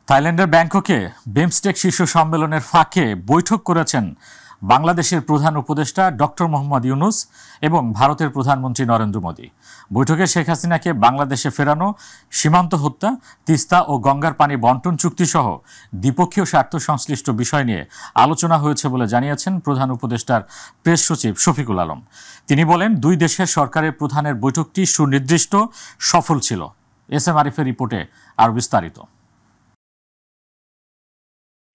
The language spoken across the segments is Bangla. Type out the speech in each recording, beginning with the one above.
থাইল্যান্ডের ব্যাংককে বিমস্টেক শীর্ষ সম্মেলনের ফাঁকে বৈঠক করেছেন বাংলাদেশের প্রধান উপদেষ্টা ডক্টর মোহাম্মদ ইউনূস এবং ভারতের প্রধানমন্ত্রী নরেন্দ্র মোদী। বৈঠকে শেখ হাসিনাকে বাংলাদেশে ফেরানো, সীমান্ত হত্যা, তিস্তা ও গঙ্গার পানি বন্টন চুক্তিসহ দ্বিপক্ষীয় স্বার্থ সংশ্লিষ্ট বিষয় নিয়ে আলোচনা হয়েছে বলে জানিয়েছেন প্রধান উপদেষ্টার প্রেস সচিব শফিকুল আলম। তিনি বলেন, দুই দেশের সরকারের প্রধানের বৈঠকটি সুনির্দিষ্ট, সফল ছিল। এস এম আরিফের রিপোর্টে আরও বিস্তারিত।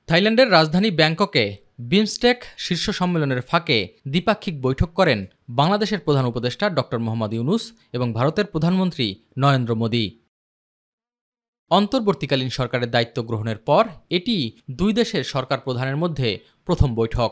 থাইল্যান্ডের রাজধানী ব্যাংককে বিমস্টেক শীর্ষ সম্মেলনের ফাঁকে দ্বিপাক্ষিক বৈঠক করেন বাংলাদেশের প্রধান উপদেষ্টা ডক্টর মোহাম্মদ ইউনূস এবং ভারতের প্রধানমন্ত্রী নরেন্দ্র মোদী। অন্তর্বর্তীকালীন সরকারের দায়িত্ব গ্রহণের পর এটি দুই দেশের সরকার প্রধানের মধ্যে প্রথম বৈঠক।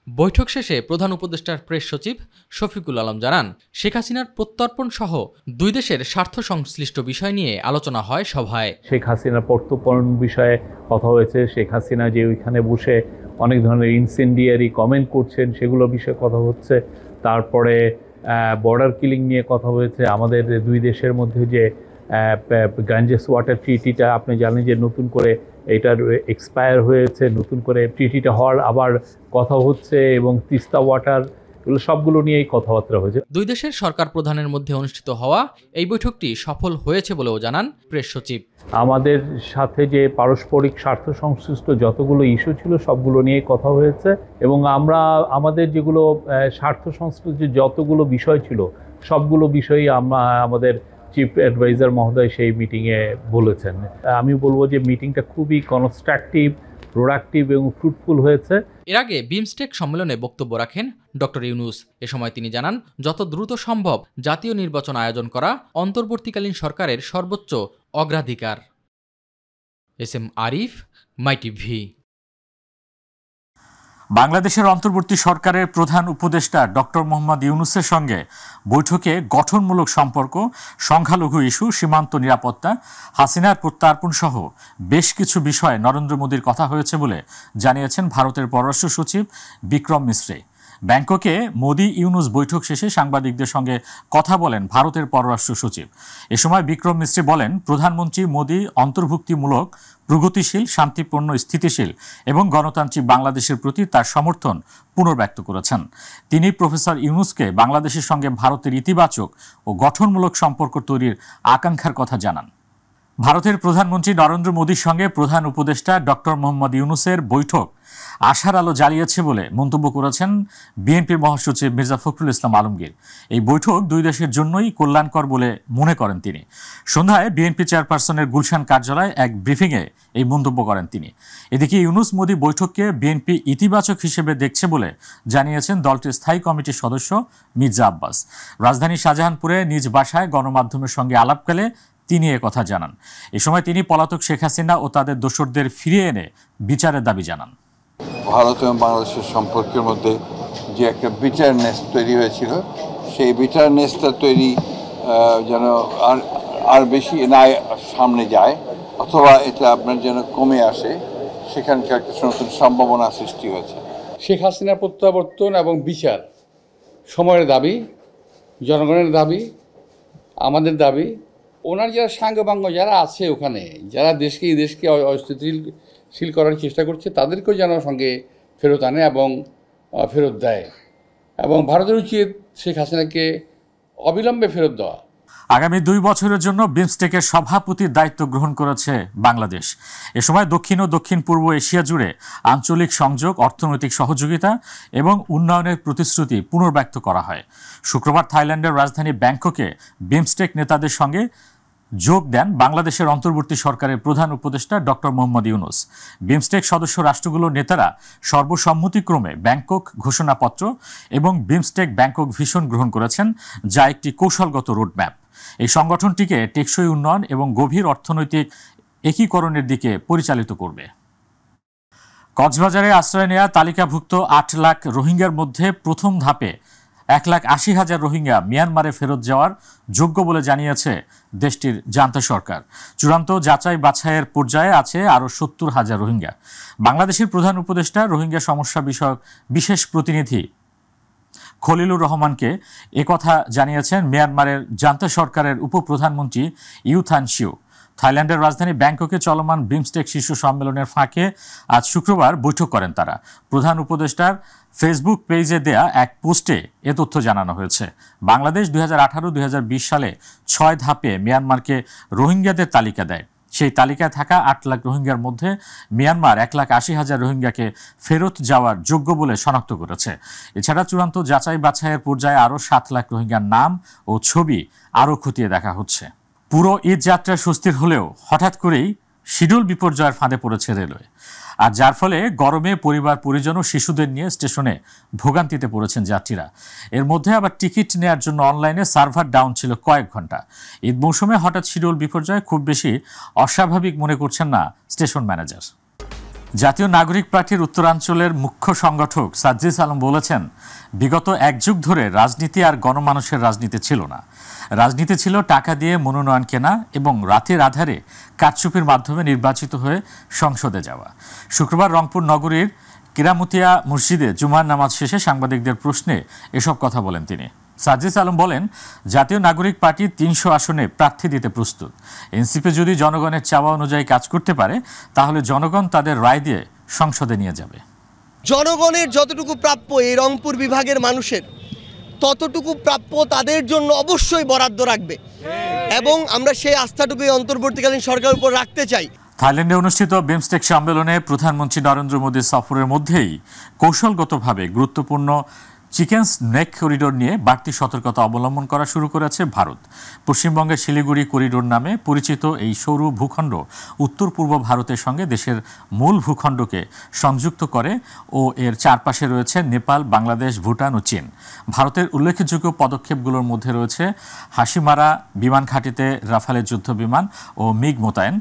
বৈঠক শেষে প্রধান উপদেষ্টার প্রেস সচিব শফিকুল আলম জানান, শেখ হাসিনার প্রত্যর্পণ সহ দুই দেশের স্বার্থ সংশ্লিষ্ট বিষয় নিয়ে আলোচনা হয় সভায়। শেখ হাসিনার প্রত্যর্পণ বিষয়ে কথা হয়েছে। শেখ হাসিনা যে ওইখানে বসে অনেক ধরনের ইনসেন্ডিয়ারি কমেন্ট করছেন সেগুলো বিষয়ে কথা হচ্ছে। তারপরে বর্ডার কিলিং নিয়ে কথা হয়েছে। আমাদের দুই দেশের মধ্যে যে গাঞ্জেস ওয়াটার ট্রিটিটা আপনি জানেন যে নতুন করে এটার এক্সপায়ার হয়েছে, নতুন করে ট্রিটিটা হওয়ার আবার কথা হচ্ছে, এবং তিস্তা ওয়াটার, এগুলো সবগুলো নিয়েই কথাবার্তা হয়েছে। দুই দেশের সরকার প্রধানের মধ্যে অনুষ্ঠিত হওয়া এই বৈঠকটি সফল হয়েছে বলেও জানান প্রেস সচিব। আমাদের সাথে যে পারস্পরিক স্বার্থ সংশ্লিষ্ট যতগুলো ইস্যু ছিল সবগুলো নিয়ে কথা হয়েছে, এবং আমরা আমাদের যেগুলো স্বার্থ সংশ্লিষ্ট যতগুলো বিষয় ছিল সবগুলো বিষয়ই আমাদের চিফ অ্যাডভাইজার মহোদয় সেই মিটিংয়ে বলেছেন। আমি বলবো যে মিটিংটা খুবই কনস্ট্রাকটিভ, প্রোডাক্টিভ এবং ফ্রুটফুল হয়েছে। এর আগে বিমস্টেক সম্মেলনে বক্তব্য রাখেন ডক্টর ইউনূস। এ সময় তিনি জানান, যত দ্রুত সম্ভব জাতীয় নির্বাচন আয়োজন করা অন্তর্বর্তীকালীন সরকারের সর্বোচ্চ অগ্রাধিকার। S M Arif, My TV. বাংলাদেশের অন্তর্বর্তী সরকারের প্রধান উপদেষ্টা ডক্টর মোহাম্মদ ইউনূসের সঙ্গে বৈঠকে গঠনমূলক সম্পর্ক, সংখ্যালঘু ইস্যু, সীমান্ত নিরাপত্তা, হাসিনার প্রত্যর্পণ সহ বেশ কিছু বিষয়ে নরেন্দ্র মোদীর কথা হয়েছে বলে জানিয়েছেন ভারতের পররাষ্ট্র সচিব বিক্রম মিশ্রে। ব্যাংককে মোদি ইউনূস বৈঠক শেষে সাংবাদিকদের সঙ্গে কথা বলেন ভারতের পররাষ্ট্র সচিব। এ সময় বিক্রম মিশ্রে বলেন, প্রধানমন্ত্রী মোদি অন্তর্ভুক্তিমূলক, প্রগতিশীল, শান্তিপূর্ণ, স্থিতিশীল এবং গণতান্ত্রিক বাংলাদেশের প্রতি তার সমর্থন পুনর্ব্যক্ত করেছেন। তিনি প্রফেসর ইউনূসকে বাংলাদেশের সঙ্গে ভারতের ইতিবাচক ও গঠনমূলক সম্পর্ক তৈরির আকাঙ্ক্ষার কথা জানান। ভারতের প্রধানমন্ত্রী নরেন্দ্র মোদীর সঙ্গে প্রধান উপদেষ্টা ডক্টর মোহাম্মদ ইউনূসের বৈঠক আশার আলো জ্বালিয়েছে বলে মন্তব্য করেছেন বিএনপির মহাসচিব মির্জা ফখরুল ইসলাম আলমগীর। এই বৈঠক দুই দেশের জন্যই কল্যাণকর বলে মনে করেন তিনি। সন্ধ্যায় বিএনপি চেয়ারপারসনের গুলশান কার্যালয়ে এক ব্রিফিংয়ে এই মন্তব্য করেন তিনি। এদিকে ইউনূস মোদী বৈঠককে বিএনপি ইতিবাচক হিসেবে দেখছে বলে জানিয়েছেন দলটির স্থায়ী কমিটির সদস্য মির্জা আব্বাস। রাজধানীর শাহজাহানপুরে নিজ বাসায় গণমাধ্যমের সঙ্গে আলাপকালে তিনি কথা জানান। এ সময় তিনি পলাতক শেখ হাসিনা ও তাদের দোসরদের ফিরিয়ে এনে বিচারের দাবি জানান। ভারত এবং বাংলাদেশের সম্পর্কের মধ্যে যে একটা বিটারনেস তৈরি হয়েছিল, সেই বিটারনেসটা তৈরি যেন আর বেশি না সামনে যায়, অথবা এটা আপনার যেন কমে আসে, সেখানকার কিছু নতুন সম্ভাবনা সৃষ্টি হয়েছে। শেখ হাসিনার প্রত্যাবর্তন এবং বিচার সময়ের দাবি, জনগণের দাবি, আমাদের দাবি। ওনার যারা সাঙ্গপাঙ্গ যারা আছে ওখানে, যারা এই দেশকে অস্থিতিশীল করার চেষ্টা করছে, তাদেরকেও যেন সঙ্গে ফেরত আনে এবং ফেরত দেয়, এবং ভারতের উচিত শেখ হাসিনাকে অবিলম্বে ফেরত দেওয়া। আগামী 2 বছরের জন্য বিমস্টেকের সভাপতির দায়িত্ব গ্রহণ করেছে বাংলাদেশ। এ সময় দক্ষিণ ও দক্ষিণ পূর্ব এশিয়া জুড়ে আঞ্চলিক সংযোগ, অর্থনৈতিক সহযোগিতা এবং উন্নয়নের প্রতিশ্রুতি পুনর্ব্যক্ত করা হয়। শুক্রবার থাইল্যান্ডের রাজধানী ব্যাংককে বিমস্টেক নেতাদের সঙ্গে যোগ দেন বাংলাদেশের অন্তর্বর্তী সরকারের প্রধান উপদেষ্টা ডক্টর মোহাম্মদ ইউনূস। বিমস্টেক সদস্য রাষ্ট্রগুলোর নেতারা সর্বসম্মতিক্রমে ব্যাংকক ঘোষণাপত্র এবং বিমস্টেক ব্যাংকক ভিশন গ্রহণ করেছেন, যা একটি কৌশলগত রোডম্যাপ। এই সংগঠনটিকে টেকসই উন্নয়ন এবং গভীর অর্থনৈতিক একীকরণের দিকে পরিচালিত করবে। কক্সবাজারে আশ্রয় নেওয়া তালিকাভুক্ত 8 লাখ রোহিঙ্গার মধ্যে প্রথম ধাপে 1,80,000 রোহিঙ্গা মিয়ানমারে ফেরত যাওয়ার যোগ্য বলে জানিয়েছে দেশটির জান্তা সরকার। চূড়ান্ত যাচাই বাছাইয়ের পর্যায়ে আছে আরও 70,000 রোহিঙ্গা। বাংলাদেশের প্রধান উপদেষ্টা রোহিঙ্গা সমস্যা বিষয়ক বিশেষ প্রতিনিধি খলিলুর রহমানকে একথা জানিয়েছেন মিয়ানমারের জান্তা সরকারের উপপ্রধানমন্ত্রী ইউ থান শিউ। থাইল্যান্ডের রাজধানী ব্যাংককে চলমান বিমস্টেক শীর্ষ সম্মেলনের ফাঁকে আজ শুক্রবার বৈঠক করেন তারা। প্রধান উপদেষ্টার ফেসবুক পেজে দেয়া এক পোস্টে এ তথ্য জানানো হয়েছে। বাংলাদেশ 2018-2020 সালে 6 ধাপে মিয়ানমারকে রোহিঙ্গাদের তালিকা দেয়। সেই তালিকায় থাকা 8 লাখ রোহিঙ্গার মধ্যে মিয়ানমার 1,80,000 রোহিঙ্গাকে ফেরত যাওয়ার যোগ্য বলে শনাক্ত করেছে। এছাড়া চূড়ান্ত যাচাই বাছাইয়ের পর্যায়ে আরও 7 লাখ রোহিঙ্গার নাম ও ছবি আরও খতিয়ে দেখা হচ্ছে। পুরো ঈদ যাত্রা স্বস্তির হলেও হঠাৎ করেই শিডিউল বিপর্যয়ের ফাঁদে পড়েছে রেলওয়ে। আর যার ফলে গরমে পরিবার পরিজন ও শিশুদের নিয়ে স্টেশনে ভোগান্তিতে পড়েছেন যাত্রীরা। এর মধ্যে আবার টিকিট নেয়ার জন্য অনলাইনে সার্ভার ডাউন ছিল কয়েক ঘন্টা। ঈদ মৌসুমে হঠাৎ শিডিউল বিপর্যয় খুব বেশি অস্বাভাবিক মনে করছেন না স্টেশন ম্যানেজার। জাতীয় নাগরিক পার্টির উত্তরাঞ্চলের মুখ্য সংগঠক সাজ্জিস আলম বলেছেন, বিগত 1 যুগ ধরে রাজনীতি আর গণমানুষের রাজনীতি ছিল না। রাজনীতি ছিল টাকা দিয়ে মনোনয়ন কেনা এবং রাতের আধারে কারচুপির মাধ্যমে নির্বাচিত হয়ে সংসদে যাওয়া। শুক্রবার রংপুর নগরীর কিরামতিয়া মসজিদে জুমার নামাজ শেষে সাংবাদিকদের প্রশ্নে এসব কথা বলেন তিনি। সাজ্জিস আলম বলেন, জাতীয় নাগরিক পার্টি 300 আসনে প্রার্থী দিতে প্রস্তুত। এনসিপি যদি জনগণের চাওয়া অনুযায়ী কাজ করতে পারে তাহলে জনগণ তাদের রায় দিয়ে সংসদে নিয়ে যাবে। জনগণের যতটুকু প্রাপ্য এই রংপুর বিভাগের মানুষের ততটুকু প্রাপ্য তাদের জন্য অবশ্যই বরাদ্দ রাখবে এবং আমরা সেই আস্থাটুকুই অন্তর্বর্তীকালীন সরকারের উপর রাখতে চাই। থাইল্যান্ডে অনুষ্ঠিত বিমস্টেক সম্মেলনে প্রধানমন্ত্রী নরেন্দ্র মোদীর সফরের মধ্যেই কৌশলগতভাবে গুরুত্বপূর্ণ চিকেন্স নেক করিডোর নিয়ে বাড়তি সতর্কতা অবলম্বন করা শুরু করেছে ভারত। পশ্চিমবঙ্গের শিলিগুড়ি করিডোর নামে পরিচিত এই সরু ভূখণ্ড উত্তর পূর্ব ভারতের সঙ্গে দেশের মূল ভূখণ্ডকে সংযুক্ত করে ও এর চারপাশে রয়েছে নেপাল, বাংলাদেশ, ভুটান ও চীন। ভারতের উল্লেখযোগ্য পদক্ষেপগুলোর মধ্যে রয়েছে হাসিমারা বিমান ঘাঁটিতে রাফালের যুদ্ধ বিমান ও মিগ মোতায়েন,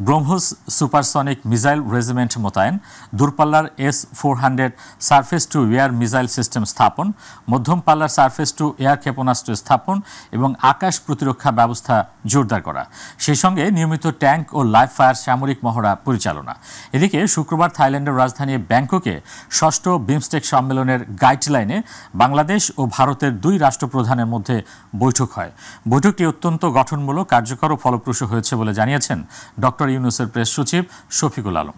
ব্রহ্মোস সুপারসনিক মিসাইল রেজিমেন্ট মোতায়েন, দূরপাল্লার S-400 surface two air missile system স্থাপন, মধ্যম পাল্লার সারফেস টু এয়ার ক্ষেপণাস্ত্র স্থাপন এবং আকাশ প্রতিরক্ষা ব্যবস্থা জোরদার করা। সেই সঙ্গে নিয়মিত ট্যাঙ্ক ও লাইভ ফায়ার সামরিক মহড়া পরিচালনা। এদিকে শুক্রবার থাইল্যান্ডের রাজধানী ব্যাংককে 6ষ্ঠ বিমস্টেক সম্মেলনের গাইডলাইনে বাংলাদেশ ও ভারতের 2 রাষ্ট্রপ্রধানের মধ্যে বৈঠক হয়। বৈঠকটি অত্যন্ত গঠনমূলক, কার্যকর ও ফলপ্রসূ হয়েছে বলে জানিয়েছেন ডক্টর ইউনূসের প্রেস সচিব শফিকুল আলম।